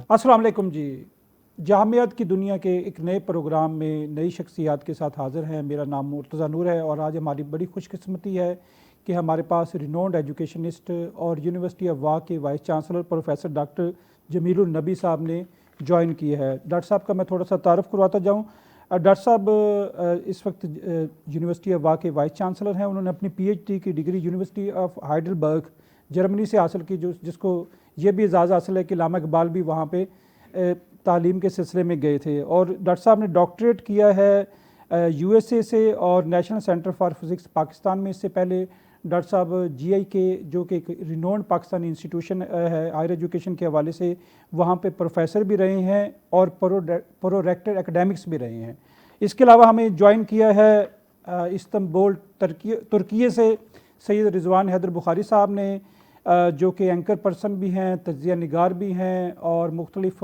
अस्सलाम वालेकुम जी। जामियात की दुनिया के एक नए प्रोग्राम में नई शख्सियात के साथ हाज़िर हैं। मेरा नाम मुर्तज़ा नूर है और आज हमारी बड़ी खुशकिस्मती है कि हमारे पास रिनोन्ड एजुकेशनिस्ट और यूनिवर्सिटी ऑफ वाह के वाइस चांसलर प्रोफेसर डॉक्टर जमीलुन नबी साहब ने ज्वाइन किया है। डॉक्टर साहब का मैं थोड़ा सा तारुफ करवाता जाऊँ। डॉक्टर साहब इस वक्त यूनिवर्सिटी ऑफ वाह के वाइस चांसलर हैं। उन्होंने अपनी PhD की degree university of Heidelberg Germany से हासिल की, जिसको ये भी एजाज़ हासिल है कि अल्लामा इकबाल भी वहाँ पे तालीम के सिलसिले में गए थे। और डॉक्टर साहब ने डॉक्टरेट किया है USA से और national centre for physics Pakistan में। इससे पहले डॉक्टर साहब GIK जो कि एक रिनोन्ड पाकिस्तानी इंस्टीट्यूशन है हायर एजुकेशन के हवाले से, वहाँ पे प्रोफेसर भी रहे हैं और प्रोरेक्टर एकेडमिक्स भी रहे हैं। इसके अलावा हमें ज्वाइन किया है इस्तांबुल तुर्की से सैयद रिजवान हैदर बुखारी साहब ने, जो कि एंकर पर्सन भी हैं, तज्ज़िया निगार भी हैं और मुख्तलिफ़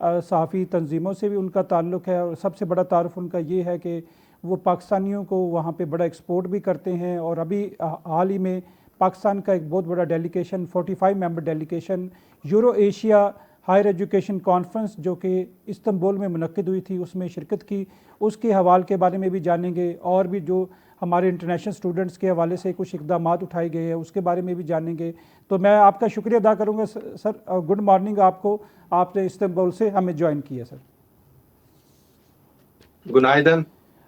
सहाफ़ी तंजीमों से भी उनका ताल्लुक़ है। और सबसे बड़ा तारुफ उनका ये है कि वो पाकिस्तानियों को वहाँ पे बड़ा एक्सपोर्ट भी करते हैं। और अभी हाल ही में पाकिस्तान का एक बहुत बड़ा delegation 45 member delegation Euro Asia higher education conference जो कि इस्तांबुल में मुनक्किद हुई थी, उसमें शिरकत की। उसके हवाले के बारे में भी जानेंगे और भी जो हमारे इंटरनेशनल स्टूडेंट्स के हवाले से कुछ इक़दामात उठाए गए हैं उसके बारे में भी जानेंगे। तो मैं आपका शुक्रिया अदा करूँगा सर। गुड मॉर्निंग आपको, आपने इस्तांबुल से हमें ज्वाइन किया सर। गुनाइदन।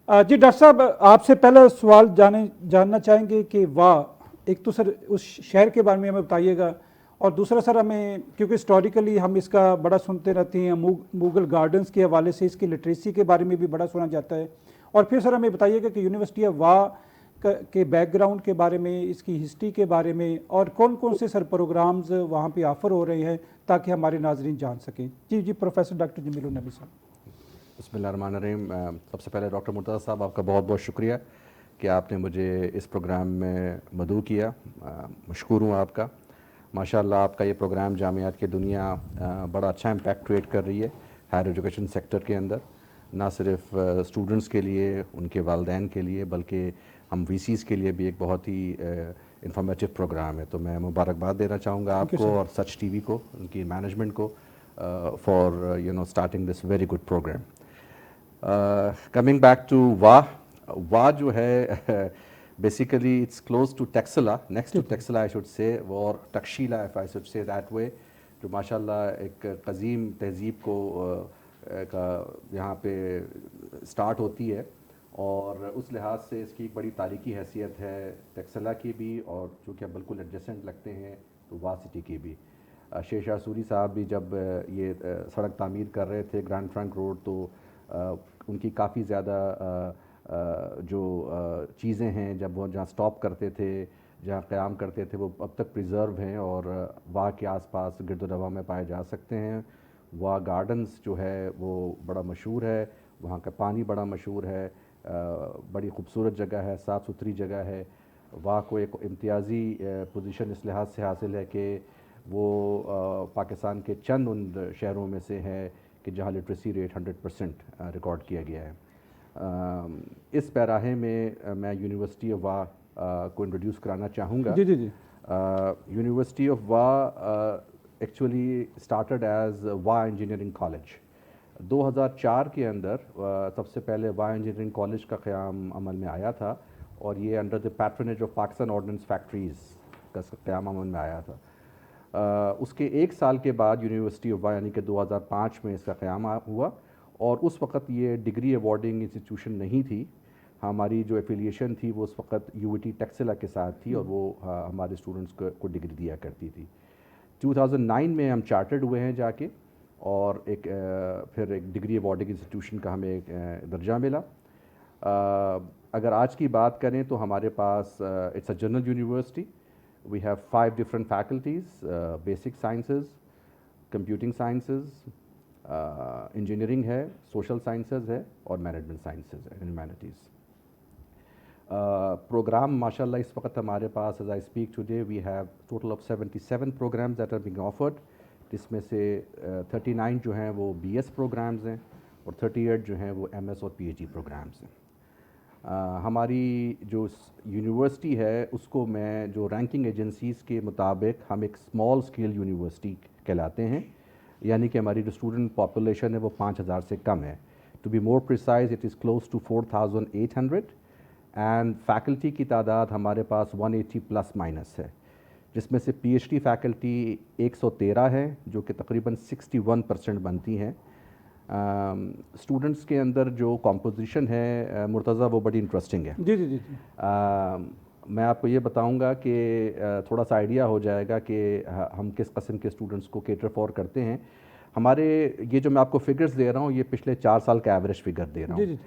जी डॉक्टर साहब, आपसे पहला सवाल जानना चाहेंगे कि वाह, एक तो सर उस शहर के बारे में हमें बताइएगा, और दूसरा सर हमें, क्योंकि हिस्टोरिकली हम इसका बड़ा सुनते रहते हैं, मुगल गार्डन्स के हवाले से इसकी लिटरेसी के बारे में भी बड़ा सुना जाता है। और फिर सर हमें बताइएगा कि यूनिवर्सिटी ऑफ वाह के बैकग्राउंड के बारे में, इसकी हिस्ट्री के बारे में, और कौन कौन से सर प्रोग्राम्स वहाँ पे ऑफ़र हो रहे हैं ताकि हमारे नाजरीन जान सकें। जी प्रोफेसर डॉक्टर जमीलुन नबी साहब। बिस्मिल्लाहिर्रहमानिर्रहीम। सबसे पहले डॉक्टर मुर्तज़ा साहब, आपका बहुत बहुत शुक्रिया कि आपने मुझे इस प्रोग्राम में मदऊ किया। मशकूर हूँ आपका। माशाअल्लाह आपका ये प्रोग्राम जामियात की दुनिया बड़ा अच्छा इम्पैक्ट क्रिएट कर रही है हायर एजुकेशन सेक्टर के अंदर, ना सिर्फ स्टूडेंट्स के लिए, उनके वालिदैन के लिए, बल्कि हम VCs के लिए भी एक बहुत ही इंफॉर्मेटिव प्रोग्राम है। तो मैं मुबारकबाद देना चाहूँगा आपको और सच TV को, उनकी मैनेजमेंट को for starting this very good program. Coming back to Wah जो है basically it's close to Taxila, next to Taxila I should say, और Taxila if I should say that way, जो माशाल्लाह एक कदीम तहजीब को का यहाँ पे स्टार्ट होती है। और उस लिहाज से इसकी एक बड़ी तारीखी हैसियत है टेक्सला की भी, और जो कि अब बिल्कुल एडजेसेंट लगते हैं तो वाह सिटी की भी। शेरशाह सूरी साहब भी जब ये सड़क तामीर कर रहे थे ग्रैंड ट्रंक रोड, तो उनकी काफ़ी ज़्यादा जो चीज़ें हैं जब वो जहाँ स्टॉप करते थे, जहाँ क़याम करते थे, वो अब तक प्रिज़र्व हैं और वाह के आसपास गिरदोनवा में पाए जा सकते हैं। वाह गार्डन्स जो है वो बड़ा मशहूर है, वहाँ का पानी बड़ा मशहूर है, बड़ी खूबसूरत जगह है, साफ़ सुथरी जगह है। वाह को एक इम्तियाज़ी पोजीशन इस लिहाज से हासिल है कि वो पाकिस्तान के चंद उन शहरों में से है कि जहाँ लिटरेसी रेट 100% रिकॉर्ड किया गया है। इस पैराहे में मैं यूनिवर्सिटी ऑफ वाह को इंट्रोड्यूस कराना चाहूँगा। जी जी जी। यूनिवर्सिटी ऑफ वाह एक्चुअली स्टार्टेड एज वाह इंजीनियरिंग कॉलेज। 2004 के अंदर सबसे पहले वाह इंजीनियरिंग कॉलेज का क़याम अमल में आया था, और ये under the patronage of Pakistan ordnance factories का क़याम अमल में आया था। उसके एक साल के बाद यूनिवर्सिटी ऑफ वाह यानी कि 2005 में इसका क़याम हुआ, और उस वक़्त ये डिग्री अवॉर्डिंग इंस्टीट्यूशन नहीं थी। हमारी जो एफिलिएशन थी वो उस वक़्त UT टेक्सला के साथ थी, और वो हमारे स्टूडेंट्स को डिग्री दिया करती थी। 2009 में हम चार्टर्ड हुए हैं जाके, और फिर एक डिग्री अवॉर्डिंग इंस्टीट्यूशन का हमें एक दर्जा मिला। अगर आज की बात करें तो हमारे पास it's a general university. We have 5 different faculties, basic sciences, computing sciences, engineering है, social sciences है, और management sciences है, humanities। program माशाल्लाह इस वक्त हमारे पास as I speak today we have total of 77 programs that are being offered, जिसमें से 39 जो हैं वो BS programs हैं, और 38 जो हैं वो MS और PhD programs हैं। हमारी जो यूनिवर्सिटी है उसको मैं जो रैंकिंग एजेंसीज़ के मुताबिक हम एक स्मॉल स्केल यूनिवर्सिटी कहलाते हैं, यानी कि हमारी जो स्टूडेंट पॉपुलेशन है वो 5000 से कम है. To be more precise it is close to 4800 and faculty की तादाद हमारे पास 180 प्लस माइनस है, जिसमें से PhD फैकल्टी 113 है जो कि तकरीबन 61% बनती हैं. स्टूडेंट्स के अंदर जो कॉम्पोजिशन है मुर्तज़ा वो बड़ी इंटरेस्टिंग है. जी जी जी जी. मैं आपको ये बताऊंगा कि थोड़ा सा आइडिया हो जाएगा कि हम किस किस्म के स्टूडेंट्स को केटर फॉर करते हैं. हमारे ये जो मैं आपको फिगर्स दे रहा हूँ ये पिछले 4 साल का एवरेज फिगर दे रहा जी हूँ. जी.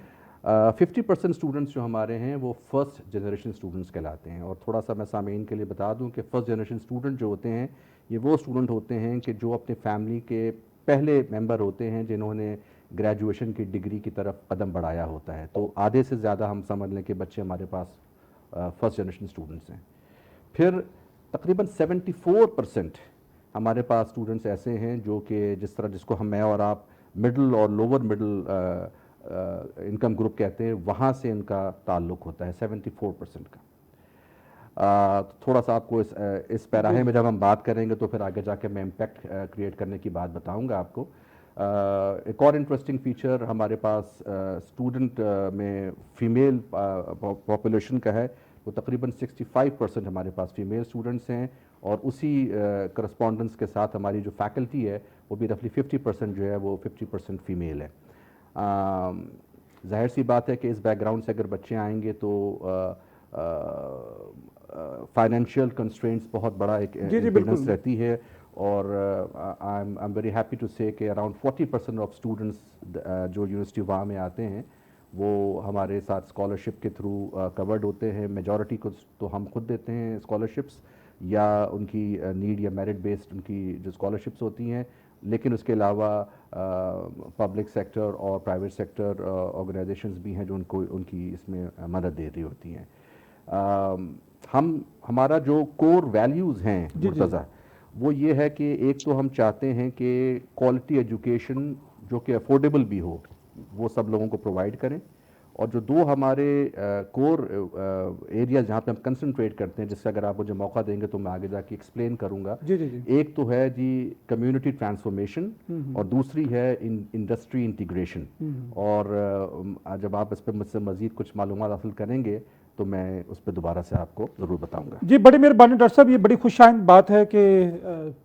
50% स्टूडेंट्स जो हमारे हैं वो फर्स्ट जनरेशन स्टूडेंट्स कहलाते हैं. और थोड़ा सा मैं सामीन के लिए बता दूं कि फर्स्ट जनरेशन स्टूडेंट जो होते हैं ये वो स्टूडेंट होते हैं कि जो अपने फैमिली के पहले मेंबर होते हैं जिन्होंने ग्रेजुएशन की डिग्री की तरफ कदम बढ़ाया होता है. तो आधे से ज़्यादा हम समझ लें कि बच्चे हमारे पास फर्स्ट जनरेशन स्टूडेंट्स हैं. फिर तकरीबन 74% हमारे पास स्टूडेंट्स ऐसे हैं जो कि जिसको मैं और आप मिडिल और लोअर मिडिल इनकम ग्रुप कहते हैं, वहाँ से इनका ताल्लुक़ होता है 74% का. थोड़ा सा आपको इस पैराहे में जब हम बात करेंगे तो फिर आगे जाके मैं इम्पैक्ट क्रिएट करने की बात बताऊंगा आपको. एक और इंटरेस्टिंग फीचर हमारे पास स्टूडेंट में फ़ीमेल पॉपुलेशन का है. वो तकरीबन 65% हमारे पास फ़ीमेल स्टूडेंट्स हैं और उसी करस्पॉन्डेंस के साथ हमारी जो फैकल्टी है वो भी रफली 50% जो है वो 50% फ़ीमेल है. ज़ाहिर सी बात है कि इस बैकग्राउंड से अगर बच्चे आएंगे तो फाइनेंशियल कंस्ट्रेंट्स बहुत बड़ा एक इम्पीडेंस रहती है. और I am very happy to say कि अराउंड 40% ऑफ स्टूडेंट्स जो यूनिवर्सिटी वाह में आते हैं वो हमारे साथ स्कॉलरशिप के थ्रू कवर्ड होते हैं. मेजॉरिटी को तो हम खुद देते हैं स्कॉलरशिप्स या उनकी नीड या मेरिट बेस्ड उनकी जो स्कॉलरशिप्स होती हैं, लेकिन उसके अलावा पब्लिक सेक्टर और प्राइवेट सेक्टर ऑर्गेनाइजेशंस भी हैं जो उनको उनकी इसमें मदद दे रही होती हैं. हमारा जो कोर वैल्यूज़ हैं मुर्तज़ा वो ये है कि एक तो हम चाहते हैं कि क्वालिटी एजुकेशन जो कि अफोर्डेबल भी हो वो सब लोगों को प्रोवाइड करें. और जो दो हमारे कोर एरियाज जहाँ पे हम कंसंट्रेट करते हैं, जिससे अगर आप मुझे मौका देंगे तो मैं आगे जाके एक्सप्लेन करूँगा. जी जी जी. एक तो है जी कम्युनिटी ट्रांसफॉर्मेशन और दूसरी है इंडस्ट्री इंटीग्रेशन. और जब आप इस पर मुझसे मज़ीद कुछ मालूमात हासिल करेंगे तो मैं उस पर दोबारा से आपको ज़रूर बताऊँगा. जी बड़ी मेहरबानी डॉक्टर साहब. ये बड़ी खुशाइंद बात है कि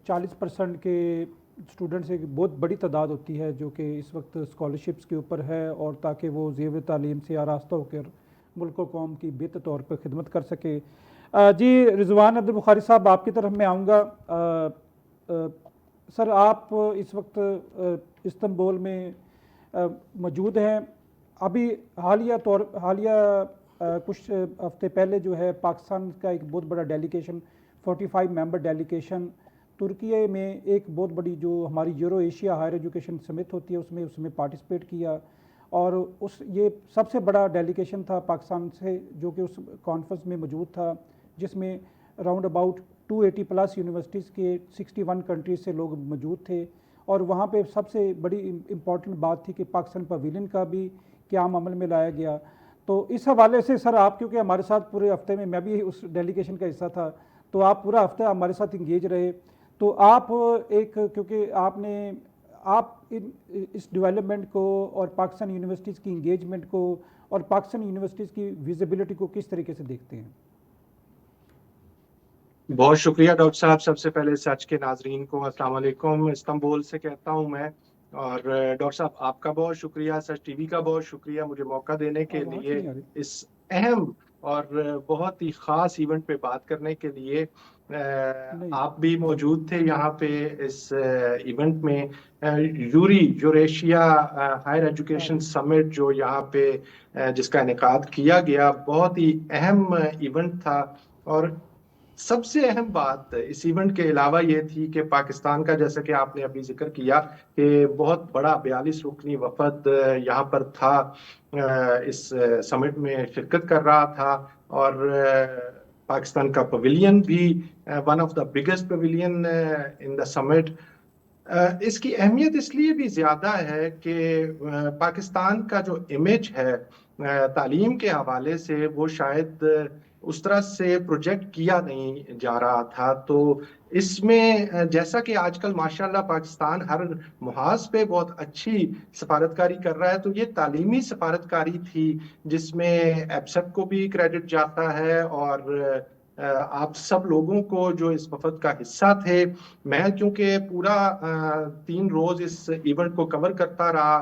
40% के स्टूडेंट्स एक बहुत बड़ी तादाद होती है जो कि इस वक्त स्कॉलरशिप्स के ऊपर है और ताकि वो ज़ेवर तालीम से आरास्ता होकर मुल्क व कौम की बेहतर तौर पर खिदमत कर सके. जी रिजवान अब्दुल बुखारी साहब आपकी तरफ मैं आऊँगा. सर आप इस वक्त इस्तांबुल में मौजूद हैं. अभी हालिया कुछ हफ्ते पहले जो है पाकिस्तान का एक बहुत बड़ा डेलीगेशन 45 मेंबर डेलीगेशन तुर्की में एक बहुत बड़ी जो हमारी Euro Asia higher education summit होती है उसमें पार्टिसिपेट किया. और ये सबसे बड़ा डेलीगेशन था पाकिस्तान से जो कि उस कॉन्फ्रेंस में मौजूद था, जिसमें राउंड अबाउट 280 प्लस यूनिवर्सिटीज़ के 61 कंट्रीज से लोग मौजूद थे. और वहाँ पे सबसे बड़ी इम्पॉर्टेंट बात थी कि पाकिस्तान पवेलियन का भी क़याम अमल में लाया गया. तो इस हवाले से सर आप क्योंकि हमारे साथ पूरे हफ्ते में मैं भी उस डेलीगेशन का हिस्सा था तो आप पूरा हफ्ता हमारे साथ इंगेज रहे. तो आप क्योंकि आप इस डेवलपमेंट को और पाकिस्तान यूनिवर्सिटीज़ की इंगेजमेंट को और पाकिस्तान यूनिवर्सिटीज़ की विजिबिलिटी को किस तरीके से देखते हैं? बहुत शुक्रिया डॉक्टर साहब. सबसे पहले सच के नाजरीन को अस्सलाम वालेकुम इस्तांबुल से कहता हूं मैं. और डॉक्टर साहब आपका बहुत शुक्रिया, सच टीवी का बहुत शुक्रिया मुझे मौका देने के लिए इस अहम और बहुत ही ख़ास इवेंट पे बात करने के लिए. आप भी मौजूद थे यहाँ पे इस इवेंट में. यूरेशिया हायर एजुकेशन समिट जो यहाँ पे जिसका इनेकाद किया गया, बहुत ही अहम इवेंट था. और सबसे अहम बात इस इवेंट के अलावा ये थी कि पाकिस्तान का, जैसा कि आपने अभी जिक्र किया, कि बहुत बड़ा 42 रुकनी वफद यहाँ पर था, इस समिट में शिरकत कर रहा था. और पाकिस्तान का पवेलियन भी one of the biggest pavilion in the summit. इसकी अहमियत इसलिए भी ज़्यादा है कि पाकिस्तान का जो इमेज है तालीम के हवाले से वो शायद उस तरह से प्रोजेक्ट किया नहीं जा रहा था। तो इसमें जैसा कि आजकल माशाल्लाह पाकिस्तान हर मुहाज पे बहुत अच्छी सफारतकारी कर रहा है, तो ये तालीमी सफारतकारी थी जिसमें एब्सेट को भी क्रेडिट जाता है और आप सब लोगों को जो इस वफद का हिस्सा थे। मैं क्योंकि पूरा 3 रोज इस इवेंट को कवर करता रहा,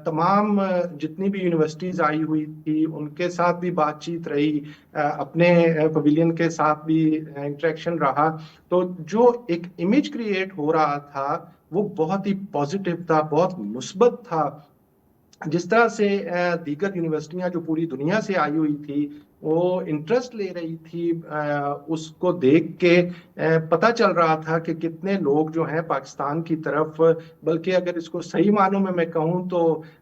तमाम जितनी भी यूनिवर्सिटीज आई हुई थी उनके साथ भी बातचीत रही, अपने पवेलियन के साथ भी इंटरेक्शन रहा। तो जो एक इमेज क्रिएट हो रहा था वो बहुत ही पॉजिटिव था, बहुत मुस्बत था। जिस तरह से दीगर यूनिवर्सिटियां जो पूरी दुनिया से आई हुई थी वो इंटरेस्ट ले रही थी, उसको देख के पता चल रहा था कि कितने लोग जो हैं पाकिस्तान की तरफ, बल्कि अगर इसको सही मानों में मैं कहूँ तो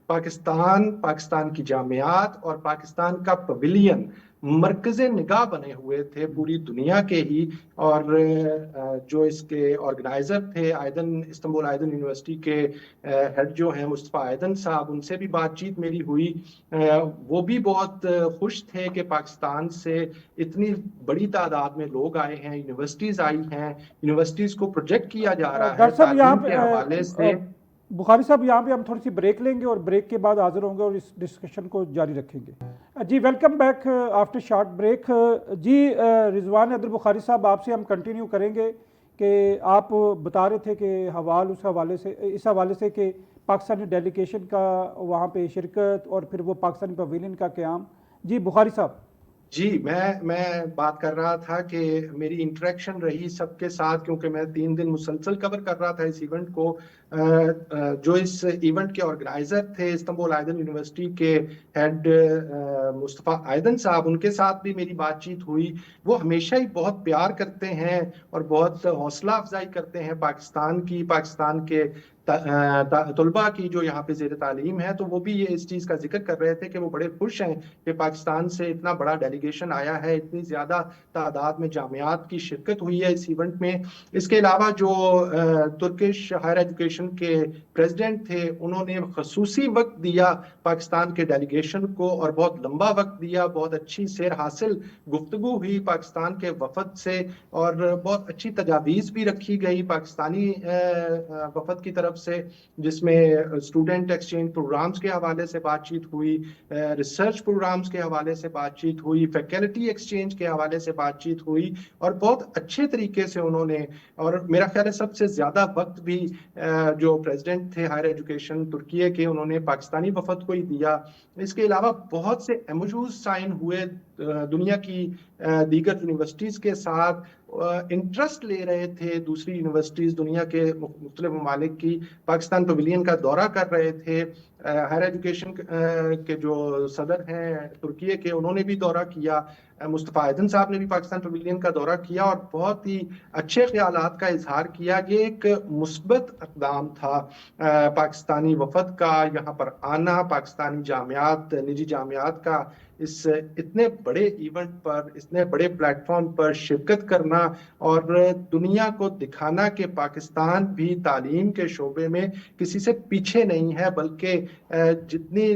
पाकिस्तान की जामियात और पाकिस्तान का पवेलियन मरकज़े निगाह बने हुए थे पूरी दुनिया के ही। और जो इसके ऑर्गेनाइजर थे इस्तांबुल आयदन यूनिवर्सिटी के हेड जो हैं मुस्तफ़ा आयदन साहब, उनसे भी बातचीत मेरी हुई। वो भी बहुत खुश थे कि पाकिस्तान से इतनी बड़ी तादाद में लोग आए हैं, यूनिवर्सिटीज आई हैं, यूनिवर्सिटीज को प्रोजेक्ट किया जा रहा है डॉक्टर साहब यहाँ तालीम के हवाले से। बुखारी साहब यहाँ पे हम थोड़ी सी ब्रेक लेंगे और ब्रेक के बाद हाजिर होंगे और इस डिस्कशन को जारी रखेंगे। जी welcome back after short break. जी रिजवान अब्दुल बुखारी साहब, आपसे हम कंटिन्यू करेंगे कि आप बता रहे थे कि इस हवाले से कि पाकिस्तानी डेलीगेशन का वहाँ पे शिरकत और फिर वो पाकिस्तानी पवेलियन का क़याम। जी बुखारी साहब। जी मैं बात कर रहा था कि मेरी इंटरेक्शन रही सबके साथ, क्योंकि मैं 3 दिन मुसलसल कवर कर रहा था इस इवेंट को। जो इस इवेंट के ऑर्गेनाइजर थे इस्तांबुल आयदन यूनिवर्सिटी के हेड मुस्तफ़ा आयदन साहब, उनके साथ भी मेरी बातचीत हुई। वो हमेशा ही बहुत प्यार करते हैं और बहुत हौसला अफजाई करते हैं पाकिस्तान के तलबा की जो यहाँ पे ज़ेर तालीम है। तो वो भी ये इस चीज़ का जिक्र कर रहे थे कि वो बड़े खुश हैं कि पाकिस्तान से इतना बड़ा डेलीगेशन आया है, इतनी ज़्यादा तादाद में जामियात की शिरकत हुई है इस इवेंट में। इसके अलावा जो तुर्किश हायर एजुकेशन के प्रेसिडेंट थे, उन्होंने खसूसी वक्त दिया पाकिस्तान के डेलीगेशन को और बहुत लंबा वक्त दिया। बहुत अच्छी सैर हासिल गुफ्तगू हुई पाकिस्तान के वफद से और बहुत अच्छी तजावीज़ भी रखी गई पाकिस्तानी वफद की तरफ से, जिसमें स्टूडेंट एक्सचेंज प्रोग्राम्स के हवाले से बातचीत हुई, रिसर्च प्रोग्राम्स के हवाले से बातचीत हुई, फैकल्टी एक्सचेंज के हवाले से बातचीत हुई और बहुत अच्छे तरीके से उन्होंने, और मेरा ख्याल है सबसे ज्यादा वक्त भी जो प्रेसिडेंट थे हायर एजुकेशन तुर्की के, उन्होंने पाकिस्तानी वफद को ही दिया। इसके अलावा बहुत से एमओयूज साइन हुए दुनिया की दीगर यूनिवर्सिटीज के साथ। इंटरेस्ट ले रहे थे दूसरी यूनिवर्सिटीज दुनिया के मुख्तलिफ ममालिक की, पाकिस्तान पवेलियन का दौरा कर रहे थे। हायर एजुकेशन के जो सदर हैं तुर्की के, उन्होंने भी दौरा किया। मुस्तफ़ा आयदन साहब ने भी पाकिस्तान पवेलियन का दौरा किया और बहुत ही अच्छे ख्यालात का इजहार किया। ये एक मुस्बत इक़दाम था पाकिस्तानी वफद का यहाँ पर आना, पाकिस्तानी जामियात, निजी जामियात का इस इतने बड़े इवेंट पर, इतने बड़े प्लेटफॉर्म पर शिरकत करना और दुनिया को दिखाना कि पाकिस्तान भी तालीम के शोबे में किसी से पीछे नहीं है, बल्कि जितनी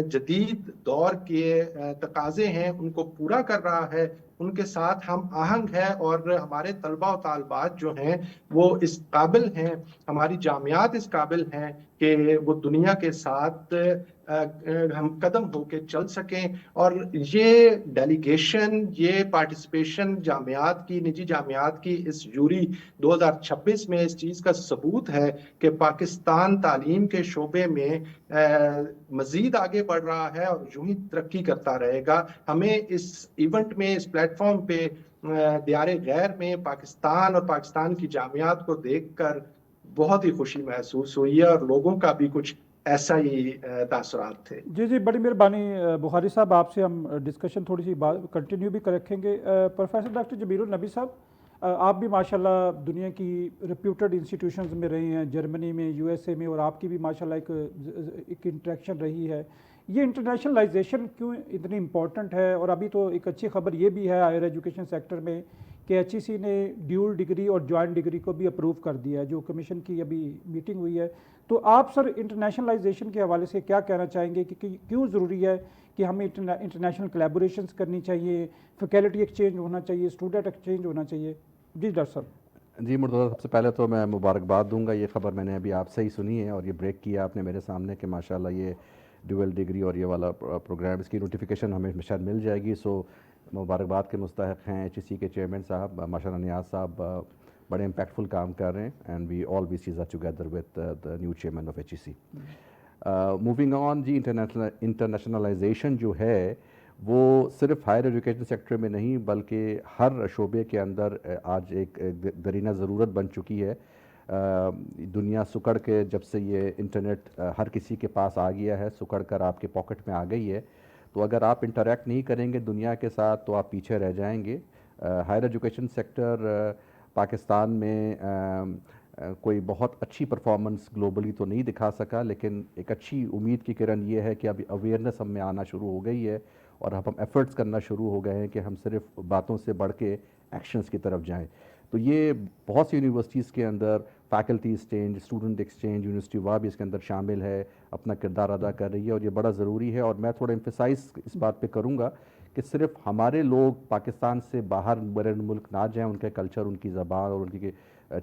जदीद दौर के तकाजे हैं उनको पूरा कर रहा है, उनके साथ हम आहंग है। और हमारे तलबा और तालबात जो हैं वो इस काबिल हैं, हमारी जामियात इस काबिल हैं कि वो दुनिया के साथ हम कदम होके चल सकें। और ये डेलीगेशन, ये पार्टिसिपेशन जामियात की, निजी जामियात की इस जूरी 2026 में इस चीज़ का सबूत है कि पाकिस्तान तालीम के शोबे में मजीद आगे बढ़ रहा है और यूं ही तरक्की करता रहेगा। हमें इस इवेंट में, इस प्लेटफॉर्म पे दियारे गैर में पाकिस्तान और पाकिस्तान की जामियात को देखकर बहुत ही खुशी महसूस हुई है और लोगों का भी कुछ ऐसा ही तासुरात थे। जी बड़ी मेहरबानी बुखारी साहब, आपसे हम डिस्कशन थोड़ी सी बात कंटिन्यू भी रखेंगे। प्रोफेसर डॉक्टर जबीरुल नबी साहब, आप भी माशाल्लाह दुनिया की रिप्यूटेड इंस्टीट्यूशंस में रहे हैं, जर्मनी में, यूएसए में, और आपकी भी माशाल्लाह एक इंटरेक्शन रही है। ये इंटरनेशनलाइजेशन क्यों इतनी इम्पॉर्टेंट है? और अभी तो एक अच्छी खबर ये भी है हायर एजुकेशन सेक्टर में کہ HEC نے ڈیول ڈگری اور جوائنٹ ڈگری کو بھی اپروو کر دیا ہے، جو کمیشن کی ابھی میٹنگ ہوئی ہے. تو آپ سر انٹرنیشنلائزیشن کے حوالے سے کیا کہنا چاہیں گے کہ کیوں ضروری ہے کہ ہمیں انٹرنیشنل کلیبوریشنز کرنی چاہیے، فیکلٹی ایکسچینج ہونا چاہیے، اسٹوڈنٹ ایکسچینج ہونا چاہیے؟ جی ڈاکٹر صاحب. جی مرتضیٰ، سب سے پہلے تو میں مبارکباد دوں گا. یہ خبر میں نے ابھی آپ سے ہی سنی ہے اور یہ بریک کیا آپ نے میرے سامنے کہ ماشاءاللہ یہ ڈیول ڈگری اور یہ والا پروگرام، اس کی نوٹیفیکیشن ہمیں شاید مل جائے گی. سو مبارکباد کے مستحق ہیں HEC کے چیئرمین صاحب ماشاءاللہ نیاز صاحب، بڑے امپیکٹفل کام کر رہے ہیں. And we all we says together with the new chairman of HEC. Moving on جی، انٹرنیشنلائزیشن جو ہے وہ صرف ہائر ایجوکیشن سیکٹر میں نہیں بلکہ ہر شعبے کے اندر آج ایک درینہ ضرورت بن چکی ہے. دنیا سکڑ کے جب سے یہ انٹرنیٹ ہر کسی کے پاس آ گیا ہے، سکڑ کر آپ کے پاکٹ میں آ گئی ہے، تو اگر آپ انٹریکٹ نہیں کریں گے دنیا کے ساتھ تو آپ پیچھے رہ جائیں گے. ہائر ایجوکیشن سیکٹر پاکستان میں کوئی بہت اچھی پرفارمنس گلوبلی تو نہیں دکھا سکا، لیکن ایک اچھی امید کی کرن یہ ہے کہ اب اویئرنیس ہم میں آنا شروع ہو گئی ہے اور اب ہم ایفرٹس کرنا شروع ہو گئے ہیں کہ ہم صرف باتوں سے بڑھ کے ایکشنز کی طرف جائیں. تو یہ بہت سی یونیورسٹیز کے اندر faculty exchange, student exchange, university وا بھی اس کے اندر شامل ہے، اپنا کردار ادا کر رہی ہے اور یہ بڑا ضروری ہے. اور میں تھوڑا ایمفیسائز اس بات پہ کروں گا کہ صرف ہمارے لوگ پاکستان سے باہر بیرون ملک نہ جائیں ان کے کلچر، ان کی زبان اور ان کی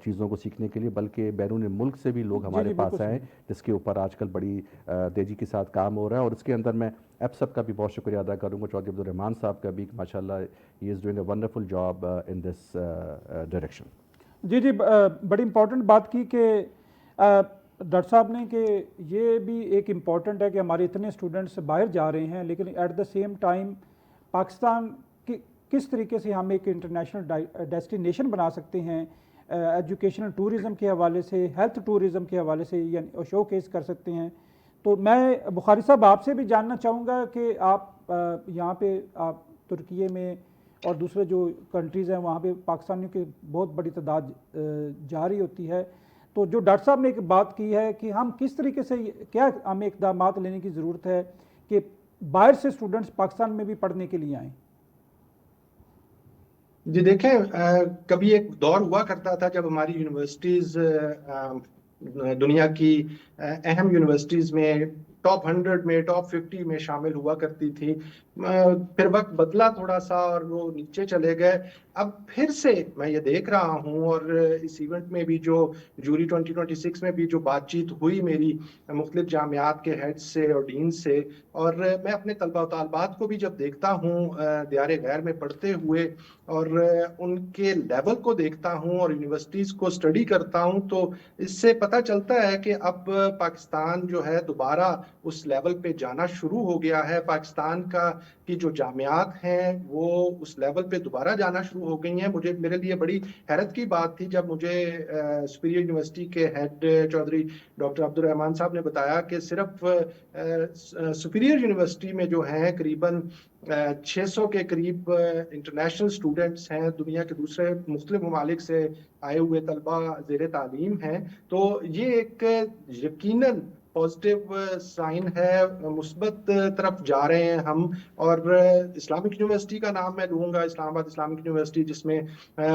چیزوں کو سیکھنے کے لیے، بلکہ بیرون ملک سے بھی لوگ ہمارے پاس آئیں، جس کے اوپر آج کل بڑی تیزی کے ساتھ کام ہو رہا ہے. اور اس کے اندر میں ایپسپ کا بھی بہت شکریہ ادا کروں گا، چودھری عبدالرحمان صاحب کا بھی، کہ ماشاءاللہ ہی is doing a wonderful job in this direction. جی بڑی امپورٹنٹ بات کی کہ ڈاکٹر صاحب نے کہ یہ بھی ایک امپورٹنٹ ہے کہ ہمارے اتنے اسٹوڈنٹس باہر جا رہے ہیں، لیکن at the same time Pakistan کی کس طریقے سے ہم ایک انٹرنیشنل ڈیسٹینیشن بنا سکتے ہیں ایجوکیشنل ٹورزم کے حوالے سے، ہیلتھ ٹورزم کے حوالے سے یعنی شو کیس کر سکتے ہیں. تو میں بخاری صاحب آپ سے بھی جاننا چاہوں گا کہ آپ یہاں پہ آپ ترکیے میں اور دوسرے جو کنٹریز ہیں وہاں پہ پاکستانیوں کی بہت بڑی تعداد جا رہی ہوتی ہے. تو جو ڈاکٹر صاحب نے ایک بات کی ہے کہ ہم کس طریقے سے، کیا ہمیں اقدامات لینے کی ضرورت ہے کہ باہر سے اسٹوڈنٹس پاکستان میں بھی پڑھنے کے لیے آئیں؟ جی دیکھیں، کبھی ایک دور ہوا کرتا تھا جب ہماری یونیورسٹیز دنیا کی اہم یونیورسٹیز میں ٹاپ 100 میں، ٹاپ 50 میں شامل ہوا کرتی تھی. پھر وقت بدلا تھوڑا سا اور وہ نیچے چلے گئے. اب پھر سے میں یہ دیکھ رہا ہوں، اور اس ایونٹ میں بھی جو جوری 2026 میں بھی جو بات چیت ہوئی میری مختلف جامعات کے ہیڈ سے اور ڈین سے، اور میں اپنے طلبہ و طالبات کو بھی جب دیکھتا ہوں دیار غیر میں پڑھتے ہوئے اور ان کے لیول کو دیکھتا ہوں اور یونیورسٹیز کو اسٹڈی کرتا ہوں، تو اس سے پتہ چلتا ہے کہ اب پاکستان جو ہے دوبارہ اس لیول پہ جانا شروع ہو گیا ہے. پاکستان کی جو جامعات ہیں وہ اس لیول پہ دوبارہ جانا شروع ہو گئی ہیں. میرے لیے بڑی حیرت کی بات تھی جب مجھے سپیریئر یونیورسٹی کے ہیڈ چودھری ڈاکٹر عبدالرحمان صاحب نے بتایا کہ صرف سپیریئر یونیورسٹی میں جو ہیں قریباً 600 کے قریب انٹرنیشنل اسٹوڈنٹس ہیں، دنیا کے دوسرے مختلف ممالک سے آئے ہوئے طلبہ زیر تعلیم ہیں. تو یہ ایک یقیناً پازیٹیو سائن ہے، مثبت طرف جا رہے ہیں ہم. اور اسلامک یونیورسٹی کا نام میں لوں گا، اسلام آباد اسلامک یونیورسٹی، جس میں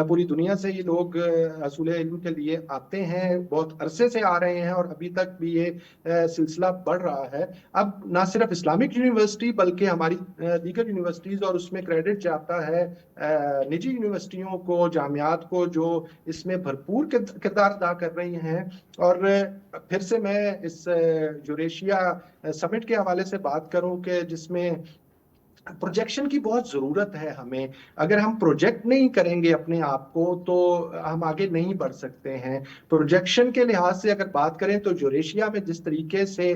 پوری دنیا سے یہ لوگ حصول علم کے لیے آتے ہیں، بہت عرصے سے آ رہے ہیں اور ابھی تک بھی یہ سلسلہ بڑھ رہا ہے. اب نہ صرف اسلامک یونیورسٹی بلکہ ہماری دیگر یونیورسٹیز، اور اس میں کریڈٹ جاتا ہے نجی یونیورسٹیوں کو، جامعات کو، جو اس میں بھرپور کردار ادا کر رہی ہیں. اور پھر سے میں اس یوریشیا سمٹ کے حوالے سے بات کروں کہ جس میں پروجیکشن کی بہت ضرورت ہے ہمیں. اگر ہم پروجیکٹ نہیں کریں گے اپنے آپ کو تو ہم آگے نہیں بڑھ سکتے ہیں. پروجیکشن کے لحاظ سے اگر بات کریں تو یوریشیا میں جس طریقے سے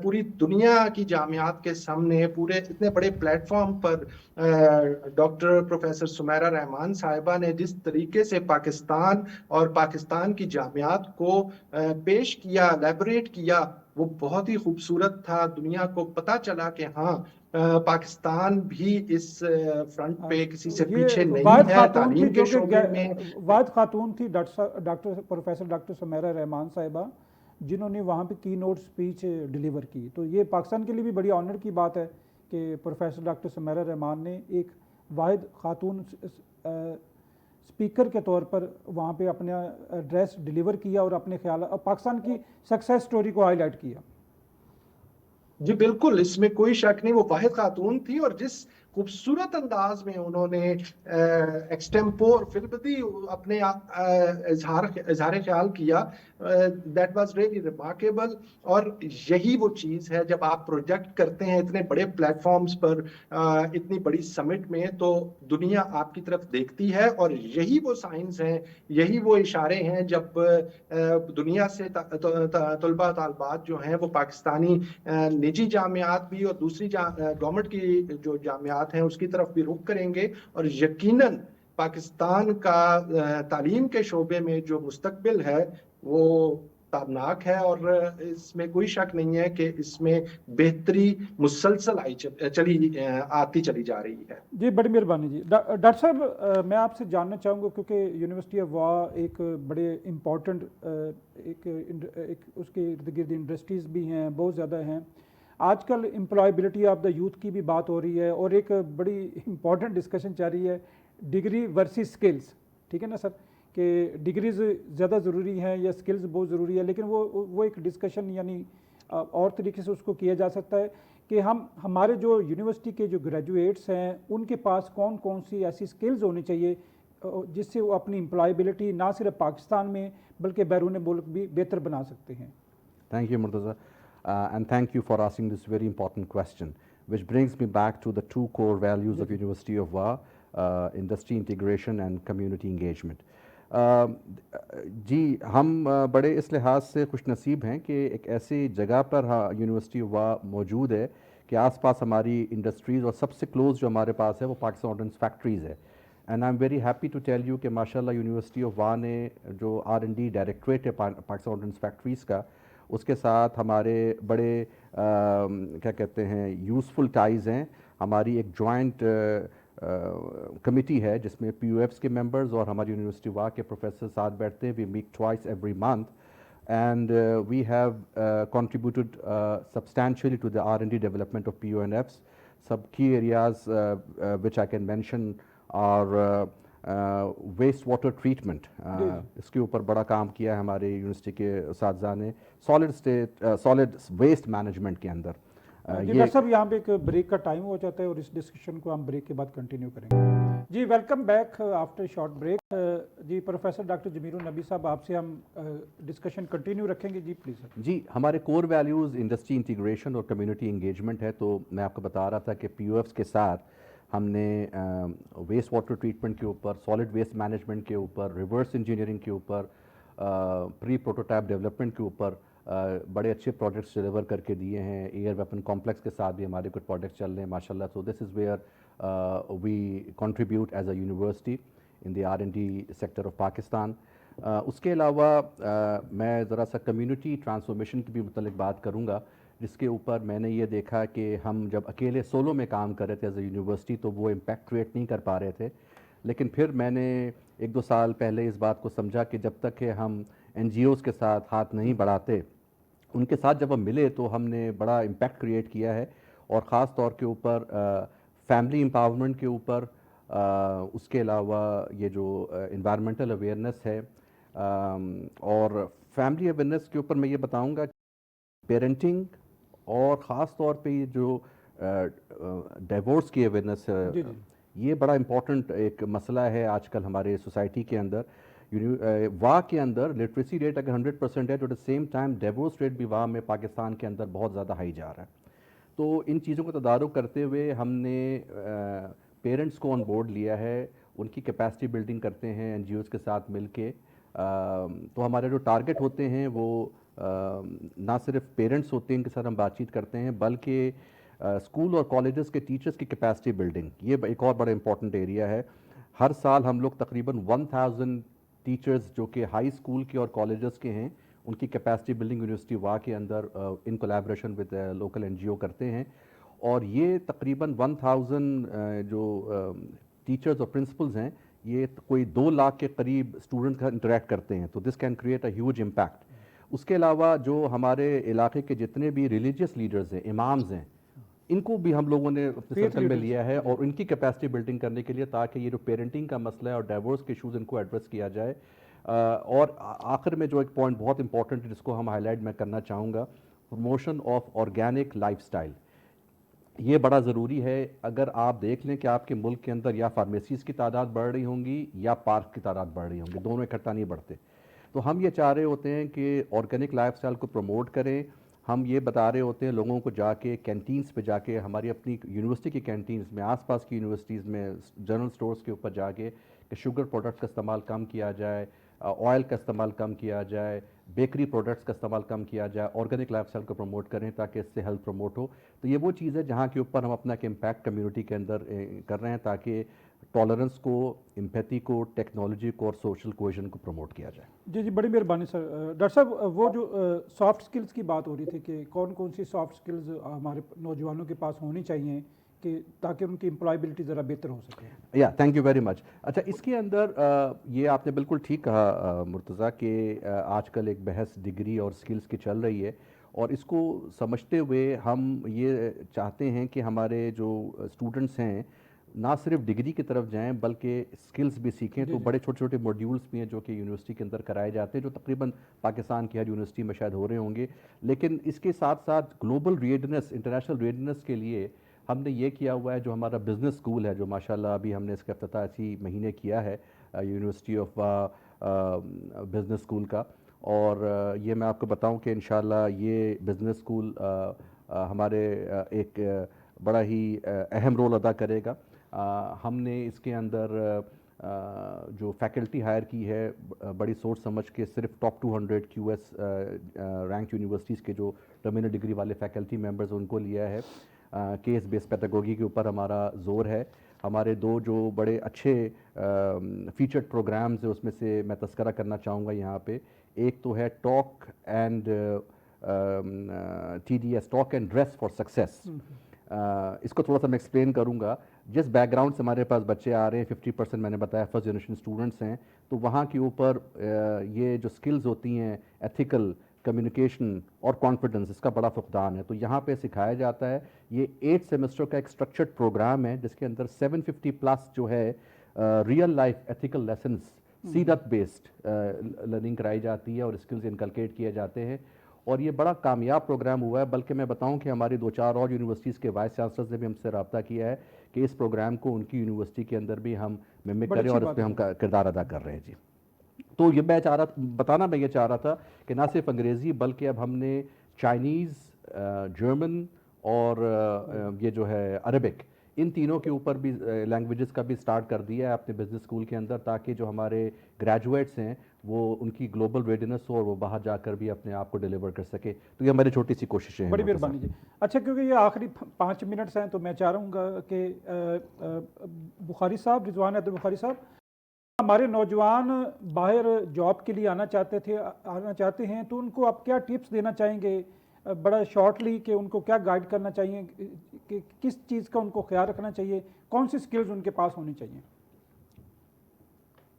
پوری دنیا کی جامعات کے سامنے پورے اتنے بڑے پلیٹ فارم پر ڈاکٹر پروفیسر سمیرہ رحمان صاحبہ نے جس طریقے سے پاکستان اور پاکستان کی جامعات کو پیش کیا، لیبریٹ کیا، وہ بہت ہی خوبصورت تھا. دنیا کو پتہ چلا کہ ہاں پاکستان بھی اس فرنٹ پہ کسی سے پیچھے نہیں ہے. تعلیم کے شعبے میں واحد خاتون تھی ڈاکٹر پروفیسر ڈاکٹر سمیرہ رحمان صاحبہ، جنہوں نے وہاں پہ کی نوٹ سپیچ ڈیلیور کی. تو یہ پاکستان کے لیے بھی بڑی آنر کی بات ہے کہ پروفیسر ڈاکٹر سمیرہ رحمان نے ایک واحد خاتون स्पीकर के तौर पर वहाँ पे अपना एड्रेस डिलीवर किया और अपने ख्याल पाकिस्तान की सक्सेस स्टोरी को हाईलाइट किया। जी बिल्कुल, इसमें कोई शक नहीं, वो वाहिद खातून थी और जिस खूबसूरत अंदाज में उन्होंने एक्सटेम्पोर फिल्मदी अपने इजहार ख्याल किया, दैट वाज रियली रिमार्केबल। और यही वो चीज़ है, जब आप प्रोजेक्ट करते हैं इतने बड़े प्लेटफॉर्म्स पर, इतनी बड़ी समिट में, तो दुनिया आपकी तरफ देखती है। और यही वो साइंस हैं, यही वो इशारे हैं जब दुनिया से तलबा तालबात जो हैं वो पाकिस्तानी निजी जामियात भी और दूसरी गवर्नमेंट की जो जामियात हैं उसकी तरफ भी रुख करेंगे। और यकीनन पाकिस्तान का तालीम के शोबे में जो मुस्तकबिल है वो ताबनाक है, और इसमें कोई शक नहीं है कि इसमें बेहतरी मुसलसल आती चली जा रही है। जी बड़ी मेहरबानी जी। डॉक्टर साहब, मैं आपसे जानना चाहूँगा, क्योंकि यूनिवर्सिटी ऑफ वाह एक बड़े इम्पॉर्टेंट एक उसके इर्द गिर्द इंडस्ट्रीज़ भी हैं, बहुत ज़्यादा हैं। आजकल एम्प्लॉयबिलिटी ऑफ द यूथ की भी बात हो रही है और एक बड़ी इम्पॉर्टेंट डिस्कशन चल रही है डिग्री वर्सेस स्किल्स, ठीक है ना सर, कि डिग्रीज ज़्यादा ज़रूरी हैं या स्किल्स बहुत ज़रूरी है। लेकिन वो एक डिस्कशन यानी और तरीके से उसको किया जा सकता है कि हमारे जो यूनिवर्सिटी के जो ग्रेजुएट्स हैं उनके पास कौन कौन सी ऐसी स्किल्स होनी चाहिए जिससे वो अपनी एम्प्लॉयबिलिटी ना सिर्फ पाकिस्तान में बल्कि बैरून मुल्क भी बेहतर बना सकते हैं। Thank you, Murtaza, and thank you for asking this very important question, which brings me back to the two core values of University of Wa, industry integration and community engagement. जी, हम बड़े इस लिहाज से खुश नसीब हैं कि एक ऐसी जगह पर यूनिवर्सिटी ऑफ वा मौजूद है कि आसपास हमारी इंडस्ट्रीज़ और सबसे क्लोज जो हमारे पास है वो पाकिस्तान ऑर्डिनेंस फैक्ट्रीज़ है। And I am very happy to tell you कि माशाल्लाह यूनिवर्सिटी ऑफ वा ने जो R&D डायरेक्टरेट है पाकिस्तान ऑर्डिनेंस फैक्ट्रीज़ का, उसके साथ हमारे बड़े क्या कहते हैं यूज़फुल टाइज़ हैं। हमारी एक जॉइंट कमिटी है जिसमें PUFs के मेंबर्स और हमारी यूनिवर्सिटी वाह के प्रोफेसर साथ बैठते हैं। We meet twice every month and we have contributed substantially to the R&D development of PONFs. Some key areas which I can mention are waste water treatment. इसके ऊपर बड़ा काम किया है हमारे यूनिवर्सिटी के असातिज़ा ने। सॉलिड वेस्ट मैनेजमेंट के अंदर डॉक्टर साहब, यहाँ पे एक ब्रेक का टाइम हो जाता है और इस डिस्कशन को हम ब्रेक के बाद कंटिन्यू करेंगे। जी welcome back after short break. जी प्रोफेसर डॉक्टर जमीरुन नबी साहब, आपसे हम डिस्कशन कंटिन्यू रखेंगे। जी प्लीज़ सर। जी, हमारे कोर वैल्यूज़ इंडस्ट्री इंटीग्रेशन और कम्युनिटी इंगेजमेंट है। तो मैं आपको बता रहा था कि PUFs के साथ हमने वेस्ट वाटर ट्रीटमेंट के ऊपर, सॉलिड वेस्ट मैनेजमेंट के ऊपर, रिवर्स इंजीनियरिंग के ऊपर, प्री प्रोटोटाइप डेवलपमेंट के ऊपर बड़े अच्छे प्रोजेक्ट्स डिलीवर करके दिए हैं। एयर वेपन कॉम्प्लेक्स के साथ भी हमारे कुछ प्रोजेक्ट्स चल रहे हैं माशाल्लाह। So this is where we contribute as a university in the R&D sector of Pakistan. उसके अलावा मैं ज़रा सा कम्युनिटी ट्रांसफॉर्मेशन की भी मुतल्लिक बात करूँगा, जिसके ऊपर मैंने ये देखा कि हम जब अकेले सोलो में काम कर रहे थे एज अ यूनिवर्सिटी तो वो इम्पैक्ट क्रिएट नहीं कर पा रहे थे। लेकिन फिर मैंने 1-2 साल पहले इस बात को समझा कि जब तक कि हम NGOs के साथ हाथ नहीं बढ़ाते, उनके साथ जब हम मिले तो हमने बड़ा इम्पैक्ट क्रिएट किया है। और ख़ास तौर के ऊपर फैमिली एम्पावरमेंट के ऊपर, उसके अलावा ये जो इन्वायरमेंटल अवेयरनेस है, और फैमिली अवेयरनेस के ऊपर मैं ये बताऊंगा पेरेंटिंग और ख़ास तौर पे ये जो डिवोर्स की अवेयरनेस है, ये बड़ा इम्पॉर्टेंट एक मसला है आजकल हमारे सोसाइटी के अंदर। वाह के अंदर लिटरेसी रेट अगर 100% है तो at the same time divorce rate भी वाह में पाकिस्तान के अंदर बहुत ज़्यादा हाई जा रहा है। तो इन चीज़ों को तदारुक करते हुए हमने पेरेंट्स को ऑन बोर्ड लिया है, उनकी कैपेसिटी बिल्डिंग करते हैं NGOs के साथ मिल के। तो हमारे जो टारगेट होते हैं वो ना सिर्फ पेरेंट्स होते हैं, इनके साथ हम बातचीत करते हैं, बल्कि स्कूल और कॉलेजेस के टीचर्स की कैपेसिटी बिल्डिंग, ये एक और बड़ा इंपॉर्टेंट एरिया है। हर साल हम लोग तकरीबन 1000 टीचर्स जो कि हाई स्कूल के और कॉलेजेस के हैं, उनकी कैपेसिटी बिल्डिंग यूनिवर्सिटी वाह के अंदर in collaboration with local NGO करते हैं। और ये तकरीबन 1000 जो टीचर्स और प्रिंसिपल्स हैं, ये कोई 2 लाख के करीब स्टूडेंट का इंटरेक्ट करते हैं। तो this can create a huge impact. उसके अलावा जो हमारे इलाके के जितने भी रिलीजियस लीडर्स हैं, इमाम्स हैं, इनको भी हम लोगों ने अपने Faith सर्कल में leaders, लिया है और इनकी कैपेसिटी बिल्डिंग करने के लिए, ताकि ये जो पेरेंटिंग का मसला है और डाइवोर्स के इशूज़ इनको एड्रेस किया जाए। और आखिर में जो एक पॉइंट बहुत इंपॉर्टेंट है जिसको हम हाईलाइट मैं करना चाहूँगा, प्रमोशन ऑफ ऑर्गेनिक लाइफस्टाइल। ये बड़ा ज़रूरी है। अगर आप देख लें कि आपके मुल्क के अंदर या फार्मेसीज़ की तादाद बढ़ रही होंगी या पार्क की तादाद बढ़ रही होंगी, दोनों इकट्ठा नहीं बढ़ते। तो हम ये चाह रहे होते हैं कि ऑर्गेनिक लाइफस्टाइल को प्रमोट करें। हम ये बता रहे होते हैं लोगों को जाके कैंटीन्स पे जाके, हमारी अपनी यूनिवर्सिटी की कैंटीन्स में, आसपास की यूनिवर्सिटीज़ में, जनरल स्टोर्स के ऊपर जाके कि शुगर प्रोडक्ट्स का इस्तेमाल कम किया जाए, ऑयल का इस्तेमाल कम किया जाए, बेकरी प्रोडक्ट्स का इस्तेमाल कम किया जाए, ऑर्गेनिक लाइफस्टाइल को प्रमोट करें ताकि इससे हेल्थ प्रमोट हो। तो ये वो चीज़ है जहाँ के ऊपर हम अपना एक इम्पैक्ट कम्युनिटी के अंदर कर रहे हैं, ताकि टॉलरेंस को, एम्पैथी को, टेक्नोलॉजी को और सोशल कोहेजन को प्रमोट किया जाए। जी जी, बड़ी मेहरबानी सर। डॉक्टर साहब, वो जो सॉफ्ट स्किल्स की बात हो रही थी कि कौन कौन सी सॉफ्ट स्किल्स हमारे नौजवानों के पास होनी चाहिए कि ताकि उनकी एम्प्लॉयबिलिटी ज़रा बेहतर हो सके। या थैंक यू वेरी मच। अच्छा, इसके अंदर ये आपने बिल्कुल ठीक कहा मुर्तज़ा कि आजकल एक बहस डिग्री और स्किल्स की चल रही है, और इसको समझते हुए हम ये चाहते हैं कि हमारे जो स्टूडेंट्स हैं ना सिर्फ डिग्री की तरफ जाएं बल्कि स्किल्स भी सीखें। तो बड़े छोटे छोटे मॉड्यूल्स भी हैं जो कि यूनिवर्सिटी के अंदर कराए जाते हैं, जो तकरीबन पाकिस्तान की हर यूनिवर्सिटी में शायद हो रहे होंगे। लेकिन इसके साथ साथ ग्लोबल रेडनेस, इंटरनेशनल रेडनेस के लिए हमने ये किया हुआ है, जो हमारा बिज़नेस स्कूल है, जो माशाल्लाह अभी हमने इसका इफ्तिताह इसी महीने किया है, यूनिवर्सिटी ऑफ बिज़नेस स्कूल का। और ये मैं आपको बताऊं कि इंशाल्लाह ये बिज़नेस स्कूल हमारे एक बड़ा ही अहम रोल अदा करेगा। हमने इसके अंदर जो फैकल्टी हायर की है बड़ी सोच समझ के, सिर्फ टॉप 200 QS रैंक यूनिवर्सिटीज़ के जो टर्मिनल डिग्री वाले फैकल्टी मेंबर्स उनको लिया है। केस बेस्ड पेडागोगी के ऊपर हमारा जोर है। हमारे दो जो बड़े अच्छे फीचर्ड प्रोग्राम्स हैं उसमें से मैं तस्करा करना चाहूँगा यहाँ पे। एक तो है talk and TDS, talk and dress for success. इसको थोड़ा सा मैं एक्सप्लेन करूँगा। जिस बैकग्राउंड से हमारे पास बच्चे आ रहे हैं, 50% मैंने बताया फर्स्ट जनरेशन स्टूडेंट्स हैं, तो वहाँ के ऊपर ये जो स्किल्स होती हैं, एथिकल, कम्युनिकेशन और कॉन्फिडेंस, इसका बड़ा फुकदान है। तो यहाँ पे सिखाया जाता है। ये 8 सेमेस्टर का एक स्ट्रक्चर्ड प्रोग्राम है जिसके अंदर 750 प्लस जो है रियल लाइफ एथिकल लेसन्स, सीरत बेस्ड लर्निंग कराई जाती है और स्किल्स इनकलकेट किए जाते हैं। और ये बड़ा कामयाब प्रोग्राम हुआ है। बल्कि मैं बताऊं कि हमारी 2-4 और यूनिवर्सिटीज़ के वाइस चांसलर्स ने भी हमसे रब्ता किया है कि इस प्रोग्राम को उनकी यूनिवर्सिटी के अंदर भी हम मिमिक करें, और इसमें हम किरदार अदा कर रहे हैं। जी, तो ये मैं ये चाह रहा था कि ना सिर्फ अंग्रेज़ी बल्कि अब हमने चाइनीज़, जर्मन और ये जो है अरबिक, इन तीनों के ऊपर भी लैंग्वेजेस का भी स्टार्ट कर दिया है अपने बिजनेस स्कूल के अंदर, ताकि जो हमारे ग्रेजुएट्स हैं वो उनकी ग्लोबल रेडीनेस हो और वो बाहर जाकर भी अपने आप को डिलीवर कर सके। तो ये हमारी छोटी सी कोशिशें हैं। बड़ी मेहरबानी जी। अच्छा, क्योंकि ये आखिरी 5 मिनट्स हैं तो मैं चाह रहूँगा कि बुखारी साहब, रिजवान अब्दुल बुखारी साहब, हमारे नौजवान बाहर जॉब के लिए आना चाहते हैं, तो उनको आप क्या टिप्स देना चाहेंगे बड़ा शॉर्टली, कि उनको क्या गाइड करना चाहिए, कि किस चीज़ का उनको ख्याल रखना चाहिए, कौन सी स्किल्स उनके पास होनी चाहिए?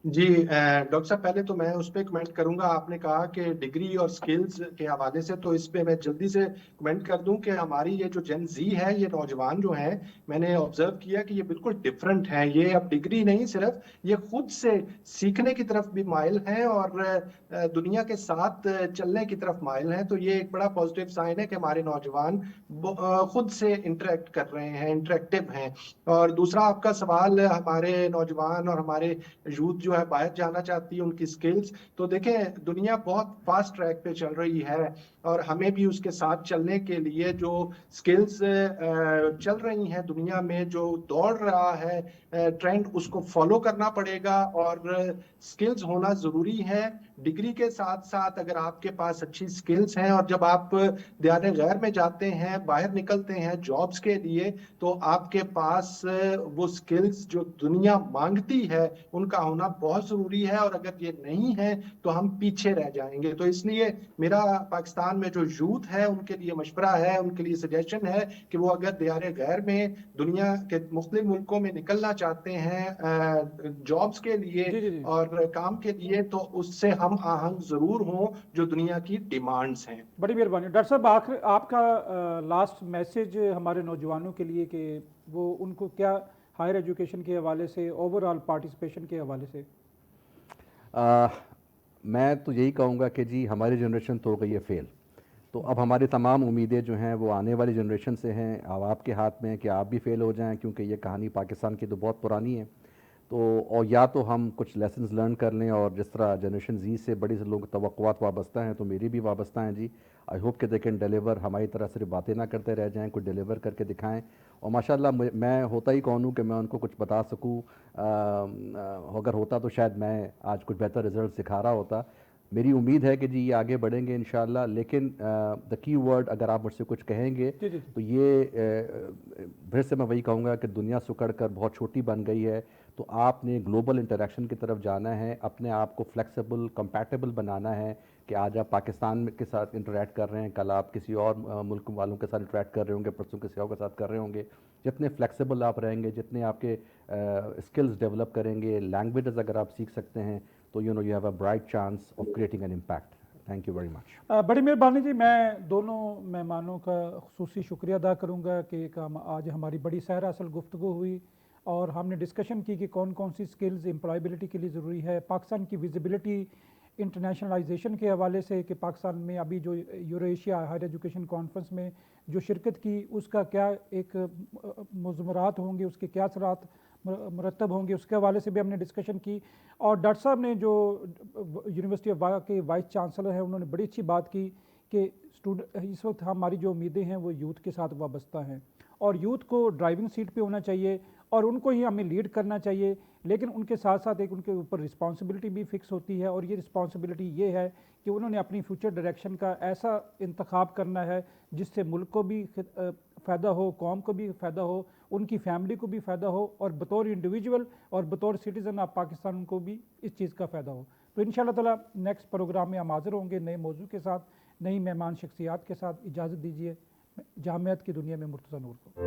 जी डॉक्टर साहब, पहले तो मैं उस पर कमेंट करूंगा। आपने कहा कि डिग्री और स्किल्स के हवाले से, तो इस पे मैं जल्दी से कमेंट कर दूं कि हमारी ये जो जेन जी है, ये नौजवान जो है, मैंने ऑब्जर्व किया कि ये बिल्कुल डिफरेंट है। ये अब डिग्री नहीं, सिर्फ ये खुद से सीखने की तरफ भी माइल हैं और दुनिया के साथ चलने की तरफ माइल हैं। तो ये एक बड़ा पॉजिटिव साइन है कि हमारे नौजवान खुद से इंटरेक्ट कर रहे हैं, इंटरेक्टिव हैं। और दूसरा आपका सवाल, हमारे नौजवान और हमारे यूथ जो है बाहर जाना चाहती है, उनकी स्किल्स, तो देखें दुनिया बहुत फास्ट ट्रैक पे चल रही है और हमें भी उसके साथ चलने के लिए जो स्किल्स चल रही हैं दुनिया में, जो दौड़ रहा है ट्रेंड, उसको फॉलो करना पड़ेगा और स्किल्स होना जरूरी है। डिग्री के साथ साथ अगर आपके पास अच्छी स्किल्स हैं और जब आप दियारे गैर में जाते हैं, बाहर निकलते हैं जॉब्स के लिए, तो आपके पास वो स्किल्स जो दुनिया मांगती है उनका होना बहुत जरूरी है। और अगर ये नहीं है तो हम पीछे रह जाएंगे। तो इसलिए मेरा पाकिस्तान में जो यूथ है उनके लिए मशवरा है, उनके लिए सजेशन है कि वो अगर दियारे गैर में दुनिया के मुख्तलिफ मुल्कों में निकलना चाहते हैं जॉब्स के लिए जी जी जी। और काम के लिए, तो उससे ہم آہنگ ضرور ہوں جو دنیا کی ڈیمانڈز ہیں. بڑی مہربانی. ڈاکٹر صاحب آخر آپ کا لاسٹ میسج ہمارے نوجوانوں کے لیے کہ وہ ان کو کیا ہائر ایجوکیشن کے حوالے سے اوور آل پارٹیسپیشن کے حوالے سے؟ میں تو یہی کہوں گا کہ جی ہماری جنریشن تو ہو گئی ہے فیل، تو اب ہماری تمام امیدیں جو ہیں وہ آنے والی جنریشن سے ہیں. اب آپ کے ہاتھ میں ہے کہ آپ بھی فیل ہو جائیں، کیونکہ یہ کہانی پاکستان کی تو بہت پرانی ہے. تو اور یا تو ہم کچھ لیسنز لرن کر لیں، اور جس طرح جنریشن زی سے بڑی سے لوگ توقعات وابستہ ہیں تو میری بھی وابستہ ہیں جی. آئی ہوپ کہ دے کین ڈیلیور، ہماری طرح صرف باتیں نہ کرتے رہ جائیں، کوئی ڈیلیور کر کے دکھائیں. اور ماشاءاللہ میں ہوتا ہی کون ہوں کہ میں ان کو کچھ بتا سکوں. اگر ہوتا تو شاید میں آج کچھ بہتر رزلٹ دکھا رہا ہوتا. میری امید ہے کہ جی یہ آگے بڑھیں گے انشاءاللہ. لیکن دا کی ورڈ اگر آپ مجھ سے کچھ کہیں گے تو یہ پھر سے میں وہی کہوں گا کہ دنیا سکڑ کر بہت چھوٹی بن گئی ہے. تو آپ نے گلوبل انٹریکشن کی طرف جانا ہے، اپنے آپ کو فلیکسیبل کمپیٹیبل بنانا ہے کہ آج آپ پاکستان کے ساتھ انٹریکٹ کر رہے ہیں، کل آپ کسی اور ملک والوں کے ساتھ انٹریکٹ کر رہے ہوں گے، پرسوں کسی اور کے ساتھ کر رہے ہوں گے. جتنے فلیکسیبل آپ رہیں گے، جتنے آپ کے اسکلز ڈیولپ کریں گے، لینگویجز اگر آپ سیکھ سکتے ہیں تو you have a bright chance of creating an impact. Thank you very much. بڑی مہربانی جی. میں دونوں مہمانوں کا خصوصی شکریہ ادا کروں گا کہ آج ہماری بڑی سیر اصل گفتگو ہوئی اور ہم نے ڈسکشن کی کہ کون کون سی سکلز امپلائبلٹی کے لیے ضروری ہے، پاکستان کی ویزیبلٹی انٹرنیشنلائزیشن کے حوالے سے کہ پاکستان میں ابھی جو Euro Asia higher education conference میں جو شرکت کی اس کا کیا ایک مضمرات ہوں گے، اس کے کیا اثرات مرتب ہوں گے، اس کے حوالے سے بھی ہم نے ڈسکشن کی. اور ڈاکٹر صاحب نے جو یونیورسٹی آف واقع کے وائس چانسلر ہیں انہوں نے بڑی اچھی بات کی کہ اس وقت ہماری جو امیدیں ہیں وہ یوتھ کے ساتھ وابستہ ہیں اور یوتھ کو ڈرائیونگ سیٹ پہ ہونا چاہیے اور ان کو ہی ہمیں لیڈ کرنا چاہیے. لیکن ان کے ساتھ ساتھ ایک ان کے اوپر رسپانسبلٹی بھی فکس ہوتی ہے اور یہ رسپانسبلٹی یہ ہے کہ انہوں نے اپنی فیوچر ڈائریکشن کا ایسا انتخاب کرنا ہے جس سے ملک کو بھی فائدہ ہو، قوم کو بھی فائدہ ہو، ان کی فیملی کو بھی فائدہ ہو اور بطور انڈیویجول اور بطور سٹیزن آف پاکستان ان کو بھی اس چیز کا فائدہ ہو. تو انشاءاللہ تعالی نیکسٹ پروگرام میں ہم حاضر ہوں گے نئے موضوع کے ساتھ، نئی مہمان شخصیات کے ساتھ. اجازت دیجیے جامعات کی دنیا میں مرتضیٰ نور کو.